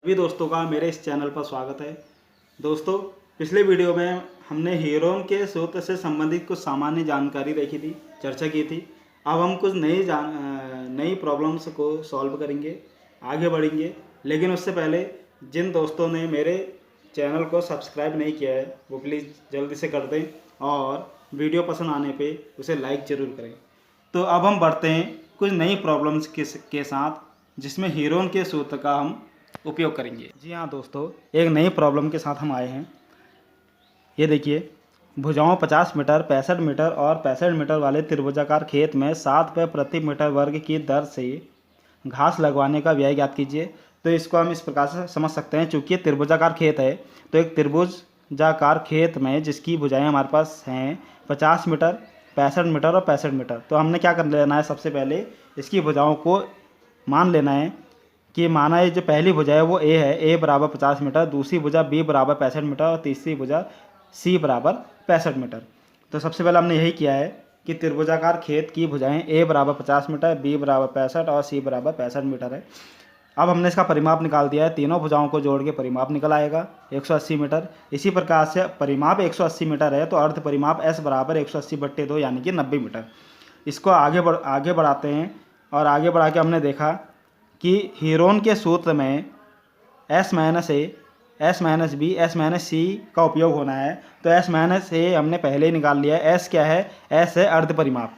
सभी दोस्तों का मेरे इस चैनल पर स्वागत है। दोस्तों, पिछले वीडियो में हमने हीरोन के सूत्र से संबंधित कुछ सामान्य जानकारी देखी थी, चर्चा की थी। अब हम कुछ नई प्रॉब्लम्स को सॉल्व करेंगे, आगे बढ़ेंगे। लेकिन उससे पहले जिन दोस्तों ने मेरे चैनल को सब्सक्राइब नहीं किया है वो प्लीज़ जल्दी से कर दें और वीडियो पसंद आने पे उसे लाइक ज़रूर करें। तो अब हम बढ़ते हैं कुछ नई प्रॉब्लम्स के साथ, जिसमें हीरोन के सूत्र का हम उपयोग करेंगे। जी हाँ दोस्तों, एक नई प्रॉब्लम के साथ हम आए हैं। ये देखिए, भुजाओं 50 मीटर, 65 मीटर और 65 मीटर वाले त्रिभुजाकार खेत में 7 रुपये प्रति मीटर वर्ग की दर से घास लगवाने का व्यय ज्ञात कीजिए। तो इसको हम इस प्रकार से समझ सकते हैं, चूँकि त्रिभुजाकार खेत है तो एक त्रिभुजाकार खेत में जिसकी भुजाएँ हमारे पास हैं 50 मीटर, 65 मीटर और 65 मीटर। तो हमने क्या कर लेना है, सबसे पहले इसकी भुजाओं को मान लेना है कि माना ये जो पहली भुजा है वो ए है, ए बराबर 50 मीटर, दूसरी भुजा बी बराबर 65 मीटर और तीसरी भुजा सी बराबर 65 मीटर। तो सबसे पहले हमने यही किया है कि त्रिभुजाकार खेत की भुजाएं ए बराबर 50 मीटर, बी बराबर 65 और सी बराबर 65 मीटर है। अब हमने इसका परिमाप निकाल दिया है, तीनों भुजाओं को जोड़ के परिमाप निकल आएगा 180 मीटर। इसी प्रकार से परिमाप 180 मीटर है तो अर्ध परिमाप एस बराबर 180/2 यानी कि 90 मीटर। इसको आगे बढ़ाते हैं और आगे बढ़ा के हमने देखा कि हीरोन के सूत्र में S minus a, S minus b, S minus c का उपयोग होना है। तो S माइनस ए हमने पहले ही निकाल लिया है। S क्या है? S है अर्ध परिमाप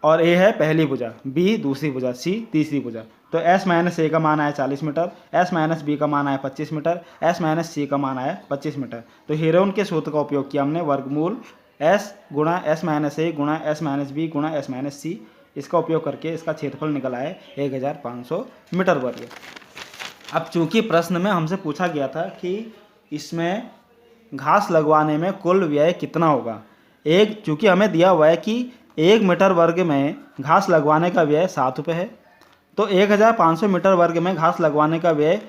और A है पहली भुजा, B दूसरी भुजा, C तीसरी भुजा। तो S माइनस ए का मान आया 40 मीटर, S माइनस बी का मान आया 25 मीटर, S माइनस सी का मान आया 25 मीटर। तो हीरोन के सूत्र का उपयोग किया हमने, वर्गमूल S गुणा S माइनस ए गुणा S माइनस बी गुणा S माइनस सी। इसका उपयोग करके इसका क्षेत्रफल निकल आया 1500 मीटर वर्ग। अब चूंकि प्रश्न में हमसे पूछा गया था कि इसमें घास लगवाने में कुल व्यय कितना होगा, चूंकि हमें दिया हुआ है कि 1 मीटर वर्ग में घास लगवाने का व्यय 7 रुपये है, तो 1500 मीटर वर्ग में घास लगवाने का व्यय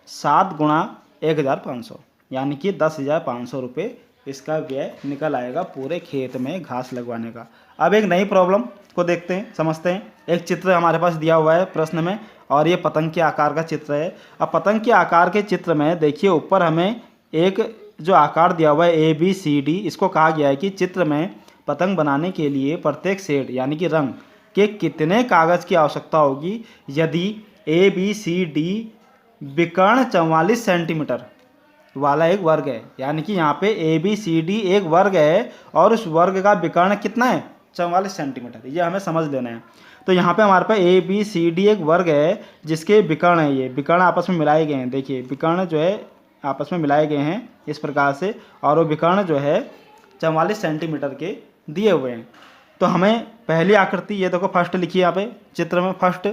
7 गुणा 1500 यानी कि 10,500 रुपये इसका व्यय निकल आएगा पूरे खेत में घास लगवाने का। अब एक नई प्रॉब्लम को देखते हैं, समझते हैं। एक चित्र हमारे पास दिया हुआ है प्रश्न में और ये पतंग के आकार का चित्र है। अब पतंग के आकार के चित्र में देखिए, ऊपर हमें एक जो आकार दिया हुआ है ABCD, इसको कहा गया है कि चित्र में पतंग बनाने के लिए प्रत्येक शेड यानी कि रंग के कितने कागज़ की आवश्यकता होगी यदि ABCD विकर्ण 44 सेंटीमीटर वाला एक वर्ग है। यानी कि यहाँ पे ABCD एक वर्ग है और उस वर्ग का विकर्ण कितना है? 44 सेंटीमीटर। ये हमें समझ लेना है। तो यहाँ पे हमारे पास ABCD एक वर्ग है जिसके विकर्ण है, ये विकर्ण आपस में मिलाए गए हैं। देखिए, विकर्ण जो है आपस में मिलाए गए हैं इस प्रकार से, और वो विकर्ण जो है 44 सेंटीमीटर के दिए हुए हैं। तो हमें पहली आकृति, ये देखो फर्स्ट लिखिए यहाँ पे चित्र में, फर्स्ट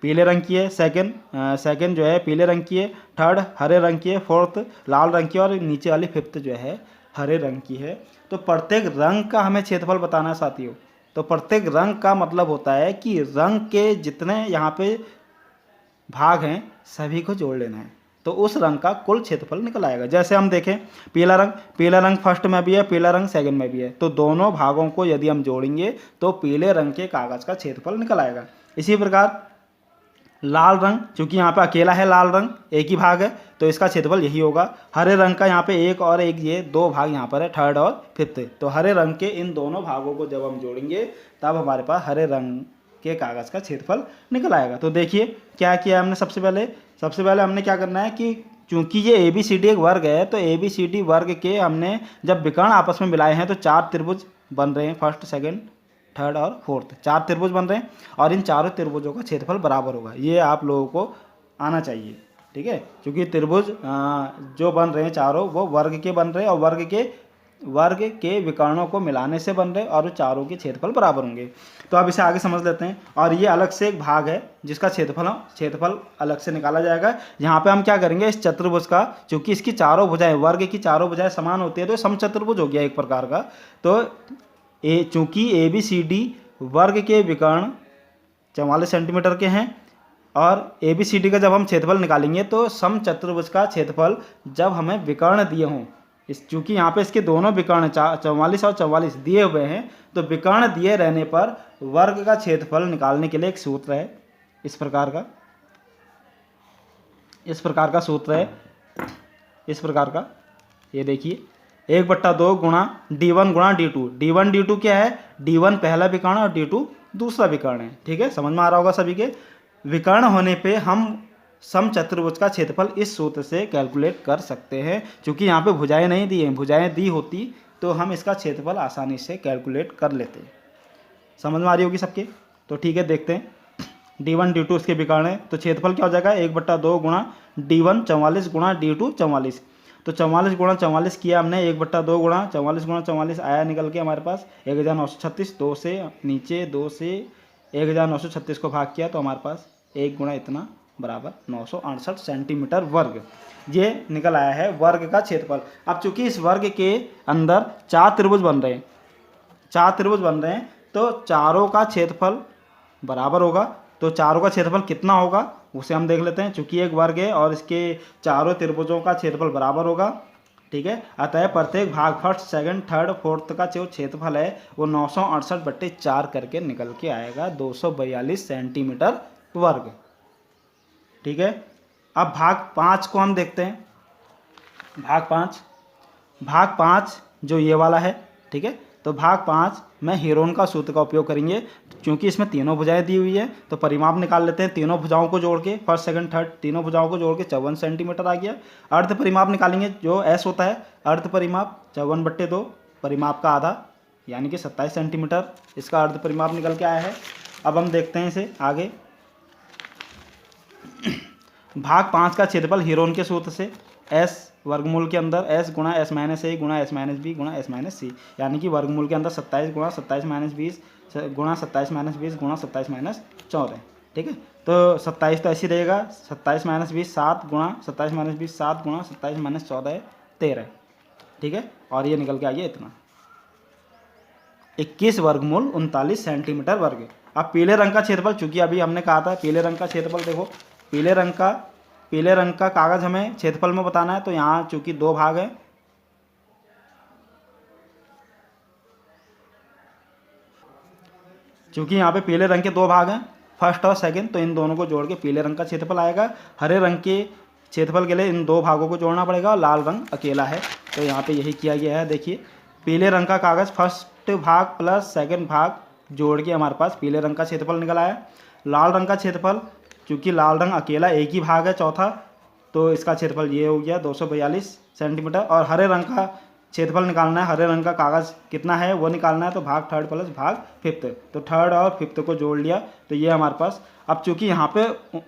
पीले रंग की है, सेकंड जो है पीले रंग की है, थर्ड हरे रंग की है, फोर्थ लाल रंग की है और नीचे वाली फिफ्थ जो है हरे रंग की है। तो प्रत्येक रंग का हमें क्षेत्रफल बताना है साथियों। तो प्रत्येक रंग का मतलब होता है कि रंग के जितने यहाँ पे भाग हैं सभी को जोड़ लेना है, तो उस रंग का कुल क्षेत्रफल निकल आएगा। जैसे हम देखें, पीला रंग फर्स्ट में भी है, पीला रंग सेकंड में भी है, तो दोनों भागों को यदि हम जोड़ेंगे तो पीले रंग के कागज़ का क्षेत्रफल निकल आएगा। इसी प्रकार लाल रंग, चूंकि यहाँ पे अकेला है लाल रंग, एक ही भाग है, तो इसका क्षेत्रफल यही होगा। हरे रंग का यहाँ पे एक और एक, ये दो भाग यहाँ पर है, थर्ड और फिफ्थ। तो हरे रंग के इन दोनों भागों को जब हम जोड़ेंगे तब हमारे पास हरे रंग के कागज़ का क्षेत्रफल निकल आएगा। तो देखिए क्या किया हमने, सबसे पहले हमने क्या करना है कि चूंकि ये ABCD एक वर्ग है तो ABCD वर्ग के हमने जब विकर्ण आपस में मिलाए हैं तो 4 त्रिभुज बन रहे हैं, फर्स्ट सेकेंड थर्ड और फोर्थ, 4 त्रिभुज बन रहे हैं और इन चारों त्रिभुजों का क्षेत्रफल बराबर होगा। ये आप लोगों को आना चाहिए, ठीक है, क्योंकि त्रिभुज जो बन रहे हैं चारों वो वर्ग के बन रहे हैं और वर्ग के विकर्णों को मिलाने से बन रहे हैं और चारों के क्षेत्रफल बराबर होंगे। तो अब इसे आगे समझ लेते हैं। और ये अलग से एक भाग है जिसका क्षेत्रफल अलग से निकाला जाएगा। यहाँ पे हम क्या करेंगे, इस चतुर्भुज का, चूंकि इसकी चारों भुजाएं, वर्ग की चारों भुजाएं समान होती है तो समचतुर्भुज हो गया एक प्रकार का। तो चूंकि ABCD वर्ग के विकर्ण 44 सेंटीमीटर के हैं और ABCD का जब हम क्षेत्रफल निकालेंगे तो समचतुर्भुज का क्षेत्रफल जब हमें विकर्ण दिए हों, चूंकि यहाँ पे इसके दोनों विकर्ण 44 और 44 दिए हुए हैं, तो विकर्ण दिए रहने पर वर्ग का क्षेत्रफल निकालने के लिए एक सूत्र है इस प्रकार का, इस प्रकार का सूत्र है, इस प्रकार का, ये देखिए 1/2 गुणा D1 गुणा D2। D1 D2 क्या है, D1 पहला विकर्ण और D2 दूसरा विकर्ण है। ठीक है, समझ में आ रहा होगा सभी के। विकर्ण होने पे हम समचतुर्भुज का क्षेत्रफल इस सूत्र से कैलकुलेट कर सकते हैं। क्योंकि यहाँ पे भुजाएं नहीं दी हैं, भुजाएं दी होती तो हम इसका क्षेत्रफल आसानी से कैलकुलेट कर लेते। समझ में आ रही होगी सबके। तो ठीक है, देखते हैं। D1 D2 इसके विकर्ण है, तो क्षेत्रफल क्या हो जाएगा, 1/2 गुणा D1 44 गुणा D2 44। तो 44 गुणा 44 किया हमने, 1/2 गुणा 44 गुणा 44 आया निकल के हमारे पास 1936। 2 से नीचे, 2 से 1936 को भाग किया तो हमारे पास 1 गुणा इतना बराबर 968 सेंटीमीटर वर्ग। ये निकल आया है वर्ग का क्षेत्रफल। अब चूंकि इस वर्ग के अंदर 4 त्रिभुज बन रहे हैं, 4 त्रिभुज बन रहे हैं, तो चारों का क्षेत्रफल बराबर होगा। तो चारों का क्षेत्रफल कितना होगा उसे हम देख लेते हैं। चूंकि एक वर्ग है और इसके चारों त्रिभुजों का क्षेत्रफल बराबर होगा। ठीक है, अतः प्रत्येक भाग फर्स्ट, सेकंड, थर्ड, फोर्थ का जो क्षेत्रफल है वो 968/4 करके निकल के आएगा 242 सेंटीमीटर वर्ग। ठीक है, अब भाग 5 को हम देखते हैं। भाग 5 जो ये वाला है। ठीक है, तो भाग 5 में हीरोन का सूत्र का उपयोग करेंगे। क्योंकि इसमें तीनों भुजाएं दी हुई है तो परिमाप निकाल लेते हैं। तीनों भुजाओं को जोड़ के, फर्स्ट सेकंड थर्ड तीनों भुजाओं को जोड़ के 54 सेंटीमीटर आ गया। अर्ध परिमाप निकालेंगे जो एस होता है, अर्ध परिमाप 54/2, परिमाप का आधा यानी कि 27 सेंटीमीटर इसका अर्ध परिमाप निकल के आया है। अब हम देखते हैं इसे आगे। भाग 5 का क्षेत्रफल हीरोन के सूत्र से एस वर्गमूल के अंदर एस गुणा एस माइनस ए गुणा एस माइनस बी गुणा एस माइनस सी, यानी कि वर्गमूल के अंदर 27 गुणा 27 माइनस 20 गुणा 27 माइनस 20 गुणा 27 माइनस 14। ठीक है, तो 27 तो ऐसे रहेगा, 27 माइनस 20 7 गुणा 27 माइनस 20 7 गुणा 27 माइनस 14 13। ठीक है, और ये निकल के आइए इतना 21 वर्गमूल 39 सेंटीमीटर वर्ग। अब पीले रंग का क्षेत्रफल, चूंकि अभी हमने कहा था पीले रंग का क्षेत्रफल, देखो पीले रंग का कागज हमें क्षेत्रफल में बताना है। तो यहाँ चूंकि 2 भाग है, चूंकि यहाँ पे पीले रंग के 2 भाग हैं, फर्स्ट और सेकंड, तो इन दोनों को जोड़ के पीले रंग का क्षेत्रफल आएगा। हरे रंग के क्षेत्रफल के लिए इन 2 भागों को जोड़ना पड़ेगा और लाल रंग अकेला है, तो यहाँ पे यही किया गया है। देखिए पीले रंग का कागज फर्स्ट भाग प्लस सेकंड भाग जोड़ के हमारे पास पीले रंग का क्षेत्रफल निकल आया। लाल रंग का क्षेत्रफल, चूँकि लाल रंग अकेला एक ही भाग है चौथा, तो इसका क्षेत्रफल ये हो गया 242 सेंटीमीटर। और हरे रंग का क्षेत्रफल निकालना है, हरे रंग का कागज कितना है वो निकालना है, तो भाग थर्ड प्लस भाग फिफ्थ, तो थर्ड और फिफ्थ को जोड़ लिया तो ये हमारे पास। अब चूंकि यहाँ पे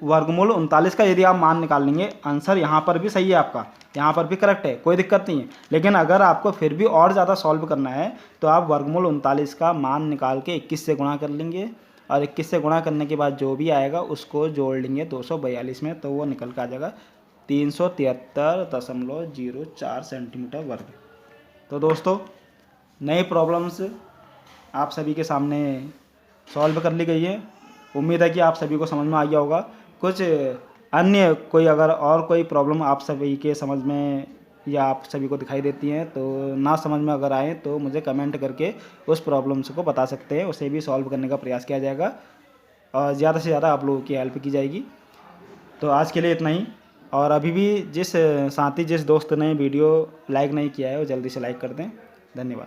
वर्गमूल 39 का यदि आप मान निकाल लेंगे, आंसर यहाँ पर भी सही है आपका, यहाँ पर भी करेक्ट है, कोई दिक्कत नहीं है। लेकिन अगर आपको फिर भी और ज़्यादा सॉल्व करना है तो आप वर्गमूल 39 का मान निकाल के 21 से गुणा कर लेंगे और 21 से गुणा करने के बाद जो भी आएगा उसको जोड़ लेंगे 242 में, तो वो निकल के आ जाएगा 373.04 सेंटीमीटर वर्ग। तो दोस्तों नई प्रॉब्लम्स आप सभी के सामने सॉल्व कर ली गई है। उम्मीद है कि आप सभी को समझ में आ गया होगा। कुछ अन्य कोई अगर और कोई प्रॉब्लम आप सभी के समझ में या आप सभी को दिखाई देती हैं तो ना समझ में अगर आए तो मुझे कमेंट करके उस प्रॉब्लम्स को बता सकते हैं, उसे भी सॉल्व करने का प्रयास किया जाएगा और ज़्यादा से ज़्यादा आप लोगों की हेल्प की जाएगी। तो आज के लिए इतना ही। और अभी भी जिस दोस्त ने वीडियो लाइक नहीं किया है वो जल्दी से लाइक कर दें। धन्यवाद।